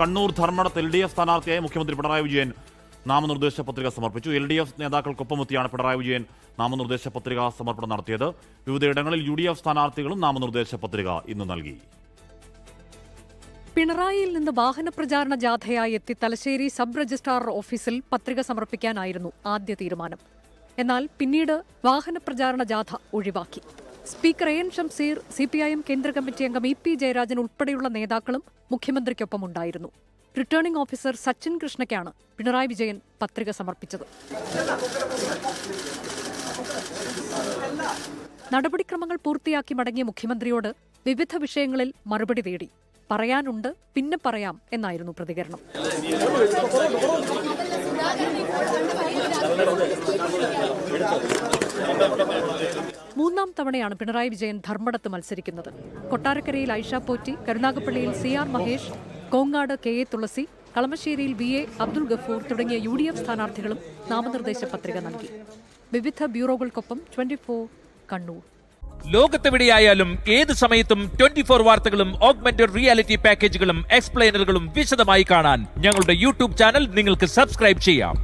Kannur ധർമ്മടത്ത് LDF സ്ഥാനാർത്ഥിയായ മുഖ്യമന്ത്രി പിണറായി വിജയൻ നാമനിർദ്ദേശ പത്രിക സമർപ്പിച്ചു. LDF നേതാക്കൾക്കൊപ്പമെത്തിയാണ് പിണറായി വിജയൻ നാമനിർദ്ദേശ പത്രിക സമർപ്പണം നടത്തിയത്. വിവിധയിടങ്ങളിൽ UDF സ്ഥാനാർത്ഥികളും നാമനിർദ്ദേശ പത്രിക ഇന്ന് നൽകി. പിണറായിയിൽ നിന്ന് വാഹന പ്രചാരണ ജാഥയായി എത്തി തലശ്ശേരി സബ് രജിസ്ട്രാർ ഓഫീസിൽ പത്രിക സമർപ്പിക്കാനായിരുന്നു ആദ്യ തീരുമാനം. എന്നാൽ പിന്നീട് വാഹന പ്രചാരണ ജാഥ ഒഴിവാക്കി. സ്പീക്കർ AN ഷംസീർ, CPIM കേന്ദ്ര കമ്മിറ്റി അംഗം EP ജയരാജൻ ഉൾപ്പെടെയുള്ള നേതാക്കളും മുഖ്യമന്ത്രിക്കൊപ്പമുണ്ടായിരുന്നു. റിട്ടേണിംഗ് ഓഫീസർ സച്ചിൻ കൃഷ്ണയ്ക്കാണ് പിണറായി വിജയൻ പത്രിക സമർപ്പിച്ചത്. നടപടിക്രമങ്ങൾ പൂർത്തിയാക്കി മടങ്ങിയ മുഖ്യമന്ത്രിയോട് വിവിധ വിഷയങ്ങളിൽ മറുപടി തേടി. പറയാനുണ്ട്, പിന്നെ പറയാം എന്നായിരുന്നു പ്രതികരണം. മൂന്നാം തവണയാണ് പിണറായി വിജയൻ ധർമ്മടത്ത് മത്സരിക്കുന്നത്. കൊട്ടാരക്കരയിൽ ഐഷ പോറ്റി, കരുനാഗപ്പള്ളിയിൽ CR മഹേഷ്, കോങ്ങാട് KA തുളസി, കളമശ്ശേരിയിൽ VA അബ്ദുൾ ഗഫൂർ തുടങ്ങിയ UDF സ്ഥാനാർത്ഥികളും നാമനിർദ്ദേശ പത്രിക നൽകി. വിവിധ ബ്യൂറോകൾക്കൊപ്പം 24 കണ്ണൂർ. ലോകത്തെവിടെയായാലും ഏത് സമയത്തും 24 വാർത്തകളും ഓഗ്മെന്റഡ് റിയാലിറ്റി പാക്കേജുകളും എക്സ്പ്ലെയിനറുകളും വിശദമായി കാണാൻ ഞങ്ങളുടെ YouTube ചാനൽ നിങ്ങൾക്ക് സബ്സ്ക്രൈബ് ചെയ്യാം.